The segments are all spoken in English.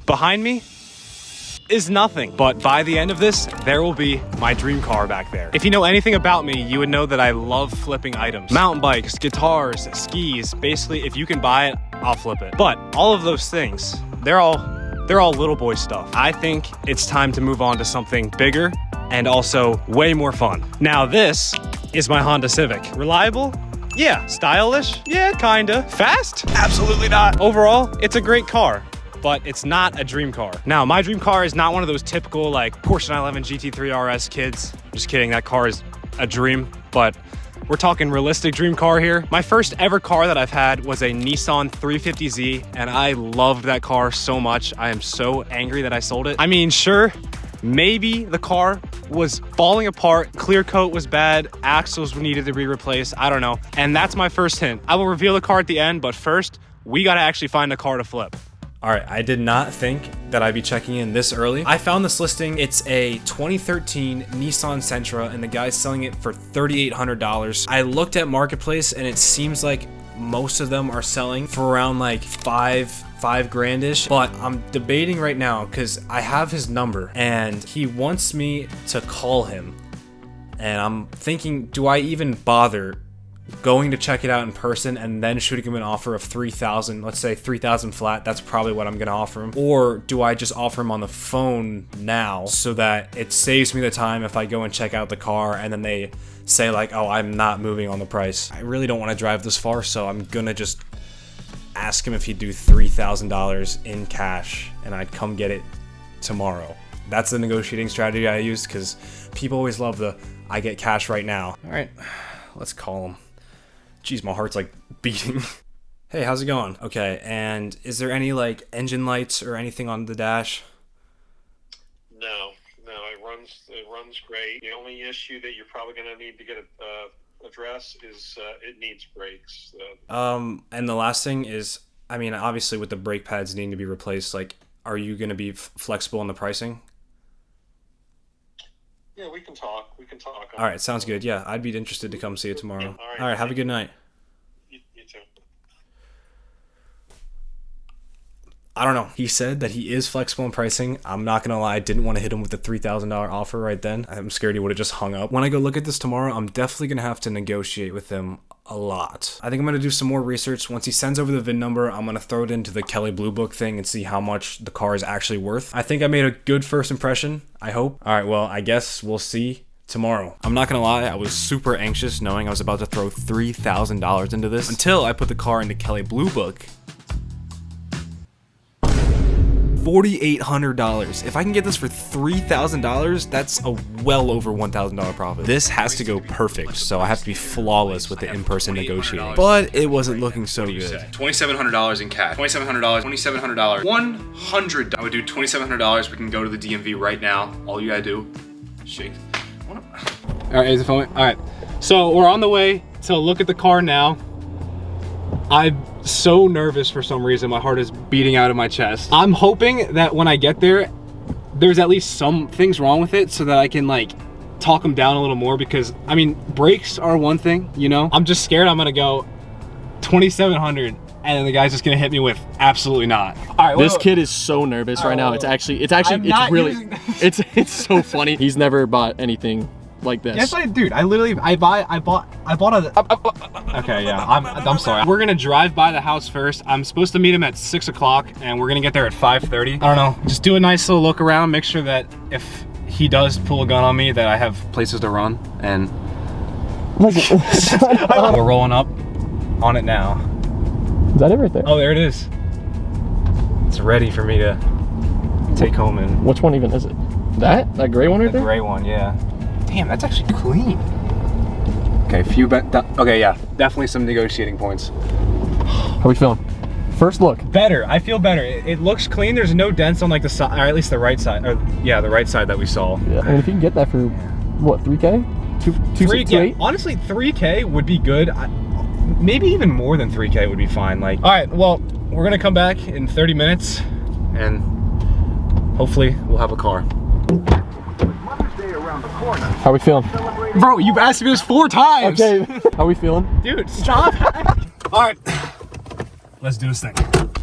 Behind me is nothing, but by the end of this, there will be my dream car back there. If you know anything about me, you would know that I love flipping items. Mountain bikes, guitars, skis, basically if you can buy it, I'll flip it. But all of those things, they're all little boy stuff. I think it's time to move on to something bigger and also way more fun. Now this is my Honda Civic. Reliable? Yeah. Stylish? Yeah, kinda. Fast? Absolutely not. Overall, it's a great car, but it's not a dream car. Now, my dream car is not one of those typical like Porsche 911 GT3 RS kids. Just kidding, that car is a dream, but we're talking realistic dream car here. My first ever car that I've had was a Nissan 350Z, and I loved that car so much. I am so angry that I sold it. I mean, sure, maybe the car was falling apart, clear coat was bad, axles needed to be replaced, I don't know. And that's my first hint. I will reveal the car at the end, but first, we gotta actually find a car to flip. All right, I did not think that I'd be checking in this early. I found this listing. It's a 2013 Nissan Sentra, and the guy's selling it for $3,800. I looked at Marketplace, and it seems like most of them are selling for around like five grand-ish, but I'm debating right now because I have his number, and he wants me to call him, and I'm thinking, do I even bother going to check it out in person and then shooting him an offer of 3,000, let's say 3,000 flat? That's probably what I'm gonna offer him. Or do I just offer him on the phone now so that it saves me the time if I go and check out the car and then they say like, oh, I'm not moving on the price. I really don't want to drive this far, so I'm gonna just ask him if he'd do $3,000 in cash and I'd come get it tomorrow. That's the negotiating strategy I use because people always love the I get cash right now. All right, let's call him. Geez, my heart's like beating. Hey, how's it going? Okay, and is there any like engine lights or anything on the dash? No, it runs great. The only issue that you're probably gonna need to get address is it needs brakes. And the last thing is, I mean, obviously with the brake pads needing to be replaced, like, are you gonna be flexible in the pricing? Yeah, we can talk. All right, sounds good. Yeah, I'd be interested to come see it tomorrow. Yeah, all right, have a good night. You too. I don't know. He said that he is flexible in pricing. I'm not gonna lie, I didn't want to hit him with the $3,000 offer right then. I'm scared he would have just hung up. When I go look at this tomorrow, I'm definitely gonna have to negotiate with him a lot. I think I'm gonna do some more research. Once he sends over the VIN number, I'm gonna throw it into the Kelley Blue Book thing and see how much the car is actually worth. I think I made a good first impression, I hope. All right, well, I guess we'll see tomorrow. I'm not gonna lie, I was super anxious knowing I was about to throw $3,000 into this until I put the car into Kelley Blue Book. $4,800. If I can get this for $3,000, that's a well over $1,000 profit. This has to go perfect, so I have to be flawless with the in-person negotiating. But it wasn't looking so good. $2,700 in cash. $2,700. $2,700. $100. I would do $2,700. We can go to the DMV right now. All you gotta do, shake. All right, is it filming? All right, so we're on the way to look at the car now. I'm so nervous for some reason. My heart is beating out of my chest. I'm hoping that when I get there, there's at least some things wrong with it so that I can like talk them down a little more, because I mean, brakes are one thing, you know? I'm just scared I'm gonna go 2,700 and then the guy's just gonna hit me with absolutely not. All right, this kid is so nervous right now. It's so funny. He's never bought anything like this. Yes, I bought a okay, yeah, I'm sorry. We're gonna drive by the house first. I'm supposed to meet him at 6 o'clock and we're gonna get there at 5:30. I don't know, just do a nice little look around, make sure that if he does pull a gun on me that I have places to run, and we're rolling up on it now. Is that everything? Oh, there it is. It's ready for me to take home. And which one even is it? That gray one right there? The gray one, yeah. Damn, that's actually clean. Okay, okay, yeah, definitely some negotiating points. How are we feeling? First look. Better, I feel better. It looks clean. There's no dents on like the side, or at least the right side. Or yeah, the right side that we saw. Yeah, and if you can get that for what, 3K? 2.8? Yeah, honestly, 3K would be good. Maybe even more than 3K would be fine. Like, all right, well, we're gonna come back in 30 minutes, and hopefully we'll have a car. How are we feeling? Bro, you've asked me this 4 times. Okay, how are we feeling? Dude, stop. All right, let's do this thing.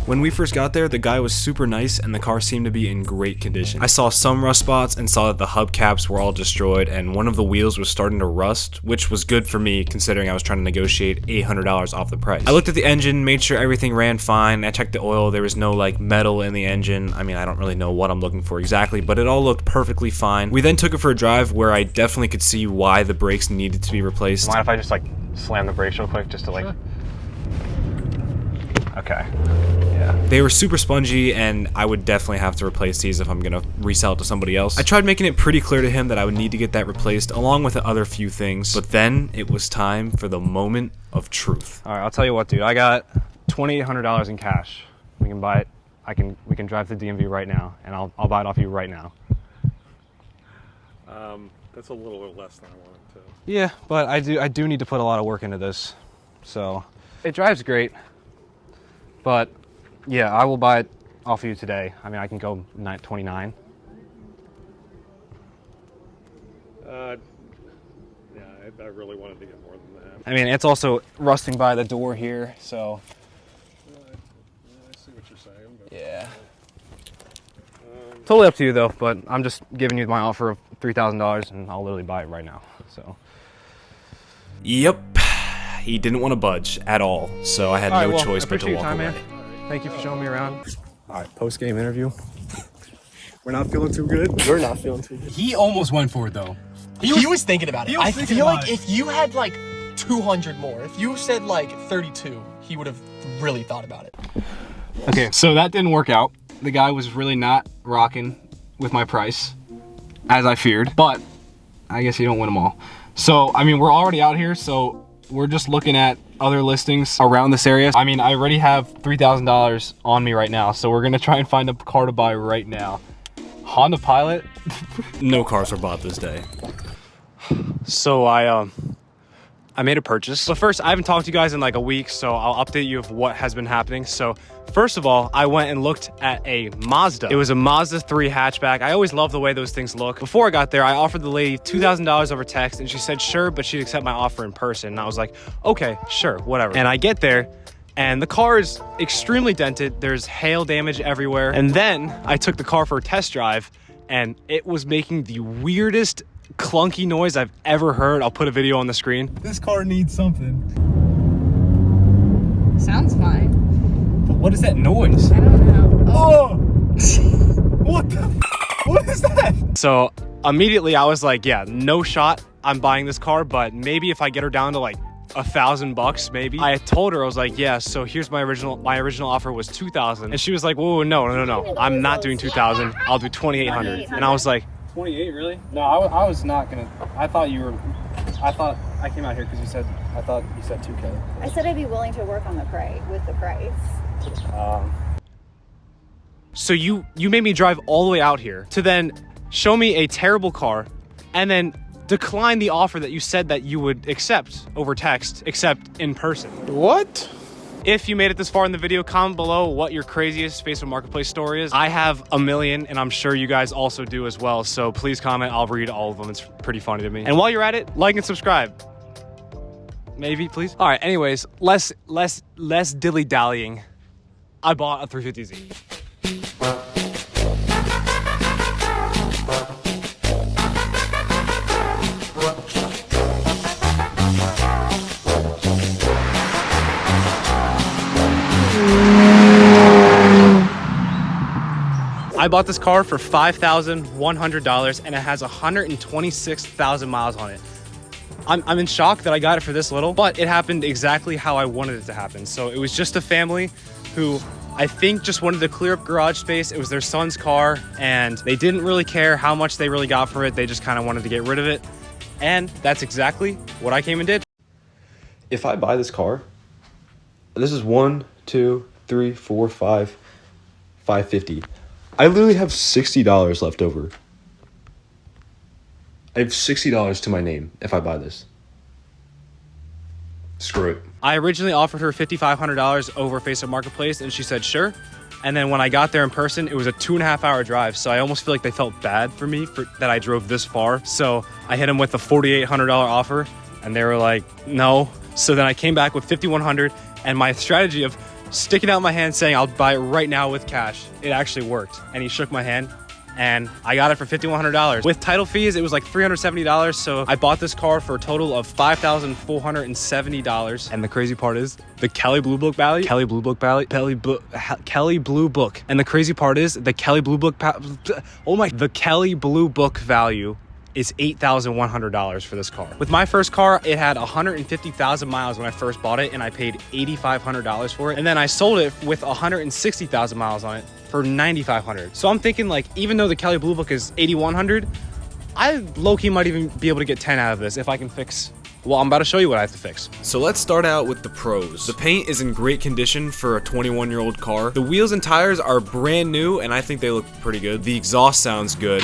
When we first got there, the guy was super nice and the car seemed to be in great condition. I saw some rust spots and saw that the hubcaps were all destroyed and one of the wheels was starting to rust, which was good for me considering I was trying to negotiate $800 off the price. I looked at the engine, made sure everything ran fine. I checked the oil, there was no like metal in the engine. I mean, I don't really know what I'm looking for exactly, but it all looked perfectly fine. We then took it for a drive where I definitely could see why the brakes needed to be replaced. Mind if I just like slam the brakes real quick just to like... Okay. Yeah. They were super spongy and I would definitely have to replace these if I'm gonna resell it to somebody else. I tried making it pretty clear to him that I would need to get that replaced along with the other few things, but then it was time for the moment of truth. All right, I'll tell you what, dude. I got $2,800 in cash. We can buy it. We can drive to DMV right now and I'll buy it off you right now. That's a little bit less than I wanted to. Yeah, but I do need to put a lot of work into this. So it drives great. But yeah, I will buy it off of you today. I mean, I can go 29. Yeah, I really wanted to get more than that. I mean, it's also rusting by the door here, so. I see what you're saying. But, Yeah. Totally up to you though, but I'm just giving you my offer of $3,000 and I'll literally buy it right now, so. Yep. He didn't want to budge at all, so I had no choice but to walk away. Man. Thank you for showing me around. All right, post-game interview. We're not feeling too good. We're not feeling too good. He almost went for it though. He was thinking about it. I feel like if you had like 200 more, if you said like 32, he would have really thought about it. Okay, so that didn't work out. The guy was really not rocking with my price, as I feared, but I guess you don't win them all. So, I mean, we're already out here, so we're just looking at other listings around this area. I mean, I already have $3,000 on me right now, so we're gonna try and find a car to buy right now. Honda Pilot? No cars were bought this day. So I made a purchase. But first, I haven't talked to you guys in like a week, so I'll update you of what has been happening. So first of all, I went and looked at a Mazda. It was a Mazda 3 hatchback. I always love the way those things look. Before I got there, I offered the lady $2,000 over text and she said sure, but she'd accept my offer in person. And I was like, okay, sure, whatever. And I get there and the car is extremely dented. There's hail damage everywhere. And then I took the car for a test drive and it was making the weirdest clunky noise I've ever heard. I'll put a video on the screen. This car needs something. Sounds fine. But what is that noise? I don't know. Oh! What the? What is that? So immediately I was like, yeah, no shot I'm buying this car, but maybe if I get her down to like $1,000 maybe. I told her, I was like, yeah, so here's my original offer was $2,000. And she was like, whoa, no. I'm not doing $2,000. I'll do $2,800. And I was like, 28, really? No, I was not gonna. I thought I came out here because I thought you said 2K. I said I'd be willing to work on the price with the price. So you made me drive all the way out here to then show me a terrible car and then decline the offer that you said that you would accept over text, except in person. What? If you made it this far in the video, comment below what your craziest Facebook Marketplace story is. I have a million, and I'm sure you guys also do as well. So please comment. I'll read all of them. It's pretty funny to me. And while you're at it, like and subscribe. Maybe, please. All right. Anyways, less dilly-dallying. I bought a 350Z. I bought this car for $5,100 and it has 126,000 miles on it. I'm in shock that I got it for this little, but it happened exactly how I wanted it to happen. So it was just a family who I think just wanted to clear up garage space. It was their son's car and they didn't really care how much they really got for it. They just kind of wanted to get rid of it. And that's exactly what I came and did. If I buy this car, this is 1, 2, 3, 4, 5, $550. I literally have $60 left over. I have $60 to my name if I buy this. Screw it. I originally offered her $5,500 over Facebook Marketplace and she said sure. And then when I got there in person, it was a 2.5 hour drive. So I almost feel like they felt bad for me that I drove this far. So I hit them with a $4,800 offer and they were like, no. So then I came back with $5,100 and my strategy of sticking out my hand saying I'll buy it right now with cash. It actually worked. And he shook my hand and I got it for $5,100. With title fees, it was like $370. So I bought this car for a total of $5,470. And the crazy part is the Kelley Blue Book value, Kelley Blue Book. And the crazy part is the Kelley Blue Book, the Kelley Blue Book value is $8,100 for this car. With my first car, it had 150,000 miles when I first bought it, and I paid $8,500 for it. And then I sold it with 160,000 miles on it for $9,500. So I'm thinking, like, even though the Kelley Blue Book is $8,100, I low-key might even be able to get 10 out of this if I can fix. Well, I'm about to show you what I have to fix. So let's start out with the pros. The paint is in great condition for a 21-year-old car. The wheels and tires are brand new, and I think they look pretty good. The exhaust sounds good.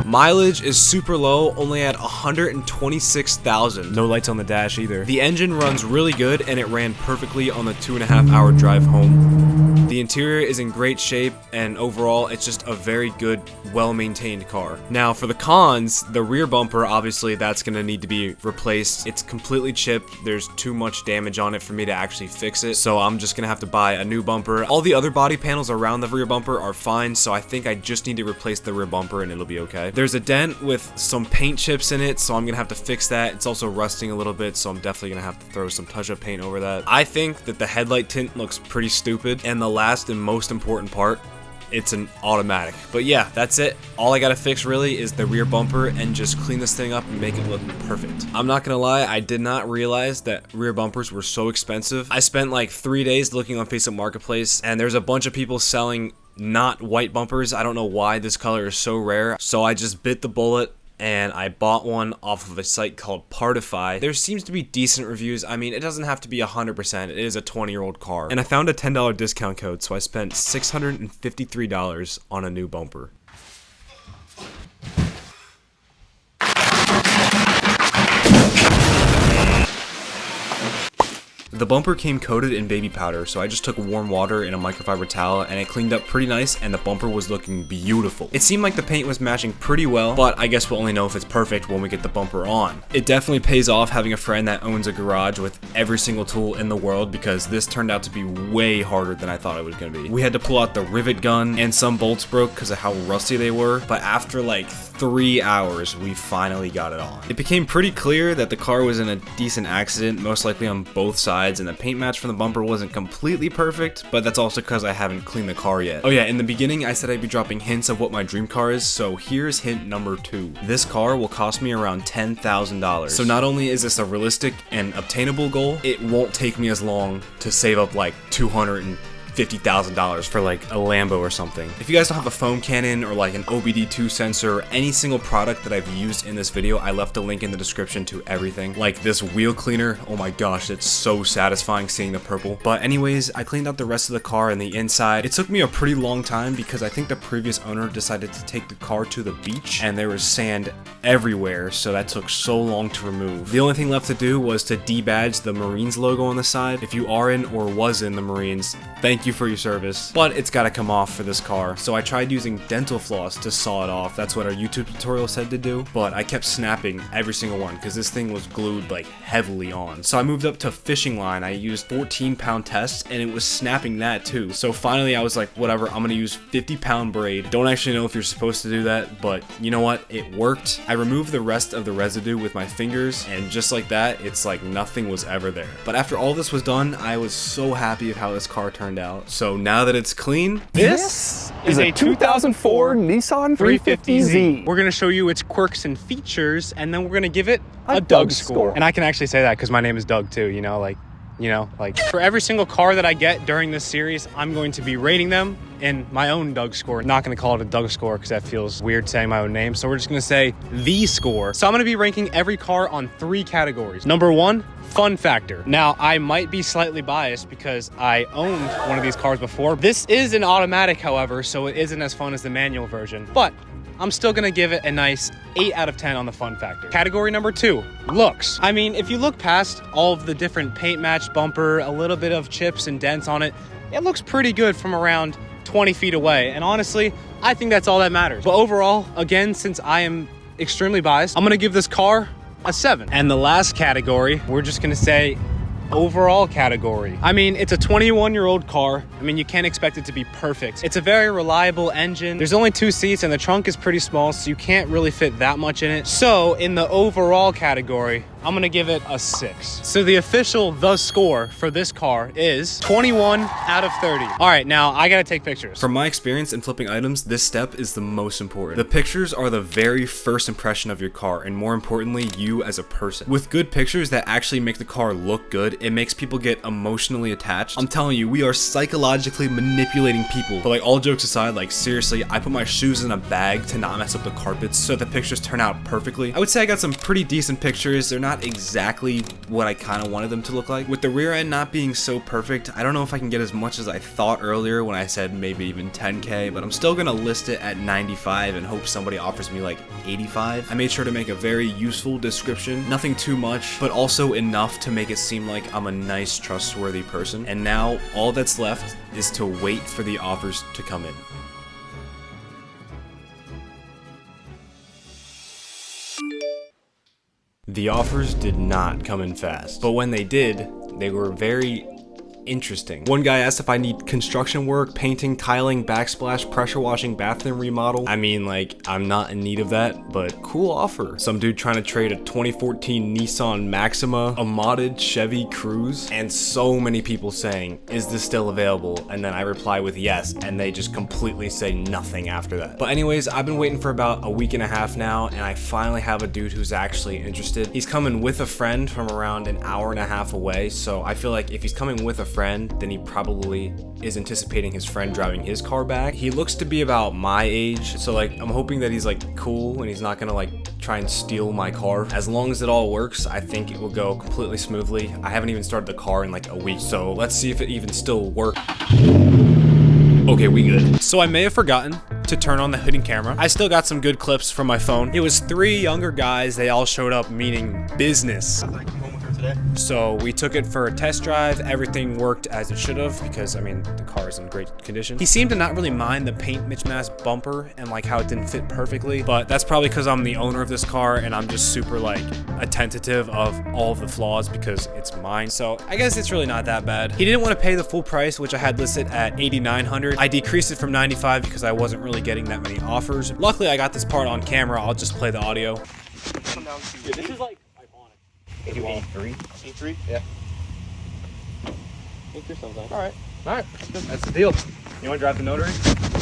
Mileage is super low, only at 126,000. No lights on the dash either. The engine runs really good and it ran perfectly on the 2.5-hour drive home. The interior is in great shape and overall it's just a very good, well-maintained car. Now for the cons, the rear bumper, obviously that's gonna need to be replaced. It's completely chipped. There's too much damage on it for me to actually fix it. So I'm just gonna have to buy a new bumper. All the other body panels around the rear bumper are fine. So I think I just need to replace the rear bumper and it'll be okay. There's a dent with some paint chips in it, so I'm gonna have to fix that. It's also rusting a little bit, so I'm definitely gonna have to throw some touch-up paint over that. I think that the headlight tint looks pretty stupid, and the last and most important part, it's an automatic. But yeah, that's it. All I gotta fix really is the rear bumper and just clean this thing up and make it look perfect. I'm not gonna lie, I did not realize that rear bumpers were so expensive. I spent like 3 days looking on Facebook Marketplace, and there's a bunch of people selling not white bumpers. I don't know why this color is so rare, so I just bit the bullet and I bought one off of a site called Partify. There seems to be decent reviews. I mean, it doesn't have to be 100%. It is a 20-year-old car. And I found a $10 discount code, so I spent $653 on a new bumper. The bumper came coated in baby powder, so I just took warm water in a microfiber towel and it cleaned up pretty nice and the bumper was looking beautiful. It seemed like the paint was matching pretty well, but I guess we'll only know if it's perfect when we get the bumper on. It definitely pays off having a friend that owns a garage with every single tool in the world, because this turned out to be way harder than I thought it was going to be. We had to pull out the rivet gun and some bolts broke because of how rusty they were, but after like 3 hours, we finally got it on. It became pretty clear that the car was in a decent accident, most likely on both sides, and the paint match from the bumper wasn't completely perfect, but that's also because I haven't cleaned the car yet. Oh yeah, in the beginning I said I'd be dropping hints of what my dream car is, so here's hint number 2. This car will cost me around $10,000. So not only is this a realistic and obtainable goal, it won't take me as long to save up like $250,000 for like a Lambo or something. If you guys don't have a foam cannon or like an OBD2 sensor or any single product that I've used in this video, I left a link in the description to everything. Like this wheel cleaner, oh my gosh, it's so satisfying seeing the purple. But anyways, I cleaned out the rest of the car and the inside. It took me a pretty long time because I think the previous owner decided to take the car to the beach and there was sand everywhere, so that took so long to remove. The only thing left to do was to debadge the Marines logo on the side. If you are in or was in the Marines, thank you for your service, but it's got to come off for this car. So I tried using dental floss to saw it off. That's what our YouTube tutorial said to do, but I kept snapping every single one because this thing was glued like heavily on. So I moved up to fishing line. I used 14-pound tests and it was snapping that too. So finally I was like, whatever, I'm gonna use 50-pound braid. Don't actually know if you're supposed to do that, but you know what, it worked. I removed the rest of the residue with my fingers, and just like that, it's like nothing was ever there. But after all this was done, I was so happy of how this car turned out. So now that it's clean, This is a 2004 Nissan 350Z. We're gonna show you its quirks and features, and then we're gonna give it a Doug score. And I can actually say that because my name is Doug too, you know, like for every single car that I get during this series, I'm going to be rating them in my own Doug score. I'm not gonna call it a Doug score because that feels weird saying my own name. So we're just gonna say the score. So I'm gonna be ranking every car on 3 categories. Number 1, fun factor. Now, I might be slightly biased because I owned one of these cars before. This is an automatic, however, so it isn't as fun as the manual version, but I'm still gonna give it a nice 8 out of 10 on the fun factor. Category number 2, looks. I mean, if you look past all of the different paint match bumper, a little bit of chips and dents on it, it looks pretty good from around 20 feet away. And honestly, I think that's all that matters. But overall, again, since I am extremely biased. I'm gonna give this car a 7. And the last category, we're just gonna say overall category. I mean, it's a 21-year-old car. I mean, you can't expect it to be perfect. It's a very reliable engine. There's only 2 seats and the trunk is pretty small, so you can't really fit that much in it. So in the overall category, I'm gonna give it a 6. So the official score for this car is 21 out of 30. All right, now I gotta take pictures. From my experience in flipping items, this step is the most important. The pictures are the very first impression of your car, and more importantly, you as a person. With good pictures that actually make the car look good, it makes people get emotionally attached. I'm telling you, we are psychologically manipulating people. But like, all jokes aside, like seriously, I put my shoes in a bag to not mess up the carpets so the pictures turn out perfectly. I would say I got some pretty decent pictures. They're not exactly what I kind of wanted them to look like. With the rear end not being so perfect, I don't know if I can get as much as I thought earlier when I said maybe even 10K, but I'm still gonna list it at 95 and hope somebody offers me like 85. I made sure to make a very useful description, nothing too much, but also enough to make it seem like I'm a nice, trustworthy person. And now all that's left is to wait for the offers to come in. The offers did not come in fast, but when they did, they were very interesting. One guy asked if I need construction work, painting, tiling, backsplash, pressure washing, bathroom remodel. I mean, like, I'm not in need of that, but cool offer. Some dude trying to trade a 2014 Nissan Maxima, a modded Chevy Cruze, and so many people saying, is this still available? And then I reply with yes, and they just completely say nothing after that. But anyways, I've been waiting for about a week and a half now, and I finally have a dude who's actually interested. He's coming with a friend from around an hour and a half away, so I feel like if he's coming with a friend, then he probably is anticipating his friend driving his car back. He looks to be about my age, so like I'm hoping that he's like cool and he's not gonna like try and steal my car. As long as it all works, I think it will go completely smoothly. I haven't even started the car in like a week, so let's see if it even still works. Okay, we good. So I may have forgotten to turn on the hidden camera. I still got some good clips from my phone. It was 3 younger guys. They all showed up meaning business. So we took it for a test drive. Everything worked as it should have because, I mean, the car is in great condition. He seemed to not really mind the paint mismatch bumper and like how it didn't fit perfectly, but that's probably because I'm the owner of this car and I'm just super like attentive of all of the flaws because it's mine. So I guess it's really not that bad. He didn't want to pay the full price, which I had listed at $8,900. I decreased it from $95 because I wasn't really getting that many offers. Luckily, I got this part on camera. I'll just play the audio. Yeah, this is like iconic. 83? 83? Yeah. 83 sometimes. All right. That's the deal. You want to drive the notary?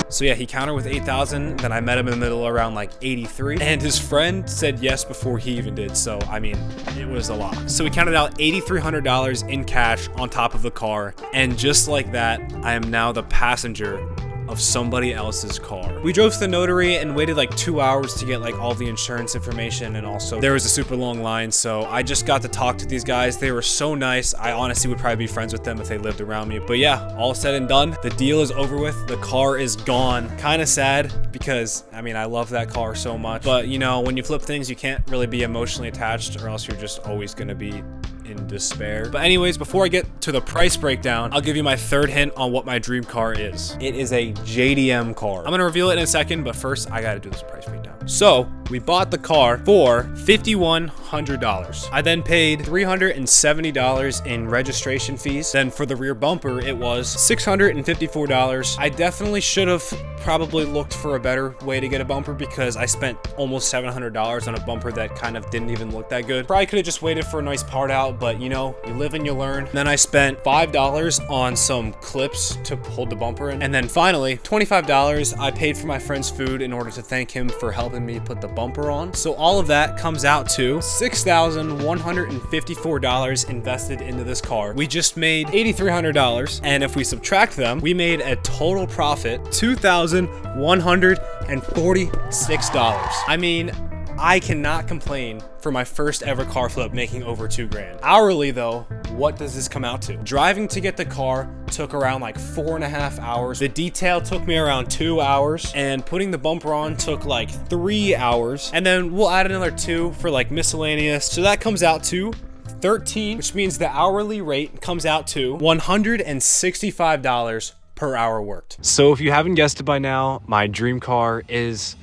So yeah, he countered with 8,000, then I met him in the middle around like 83, and his friend said yes before he even did, so I mean, it was a lot. So we counted out $8,300 in cash on top of the car, and just like that, I am now the passenger of somebody else's car. We drove to the notary and waited like 2 hours to get like all the insurance information, and also there was a super long line, so I just got to talk to these guys. They were so nice. I honestly would probably be friends with them if they lived around me. But yeah, all said and done, the deal is over with. The car is gone. Kind of sad because I mean, I love that car so much, but you know, when you flip things, you can't really be emotionally attached or else you're just always gonna be in despair. But anyways, before I get to the price breakdown, I'll give you my third hint on what my dream car is. It is a JDM car. I'm gonna reveal it in a second, but first I gotta do this price breakdown. So we bought the car for $5,100. I then paid $370 in registration fees. Then for the rear bumper, it was $654. I definitely should have probably looked for a better way to get a bumper because I spent almost $700 on a bumper that kind of didn't even look that good. Probably could have just waited for a nice part out, but you know, you live and you learn. Then I spent $5 on some clips to hold the bumper in. And then finally, $25 I paid for my friend's food in order to thank him for helping me put the bumper on. So all of that comes out to $6,154 invested into this car. We just made $8,300, and if we subtract them, we made a total profit $2,146. I mean, I cannot complain for my first ever car flip making over $2,000. Hourly though, what does this come out to? Driving to get the car took around like 4.5 hours. The detail took me around 2 hours, and putting the bumper on took like 3 hours. And then we'll add another 2 for like miscellaneous. So that comes out to 13, which means the hourly rate comes out to $165 per hour worked. So if you haven't guessed it by now, my dream car is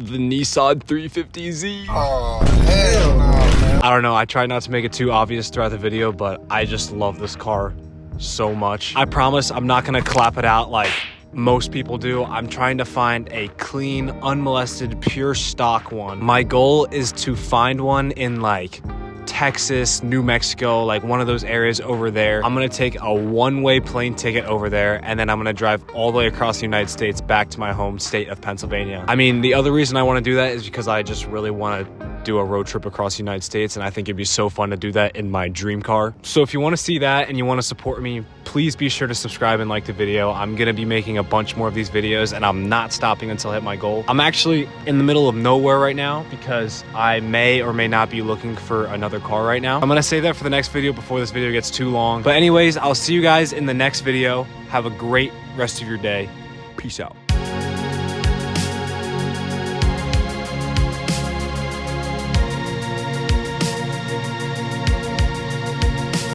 the Nissan 350Z. Oh, hell no, man. I don't know, I tried not to make it too obvious throughout the video, but I just love this car so much. I promise I'm not gonna clap it out like most people do. I'm trying to find a clean, unmolested, pure stock one. My goal is to find one in like Texas, New Mexico, like one of those areas over there. I'm gonna take a one-way plane ticket over there, and then I'm gonna drive all the way across the United States back to my home state of Pennsylvania. I mean, the other reason I want to do that is because I just really want to do a road trip across the United States, and I think it'd be so fun to do that in my dream car. So if you want to see that and you want to support me, please be sure to subscribe and like the video. I'm gonna be making a bunch more of these videos, and I'm not stopping until I hit my goal. I'm actually in the middle of nowhere right now because I may or may not be looking for another car right now. I'm gonna save that for the next video before this video gets too long. But anyways, I'll see you guys in the next video. Have a great rest of your day. Peace out.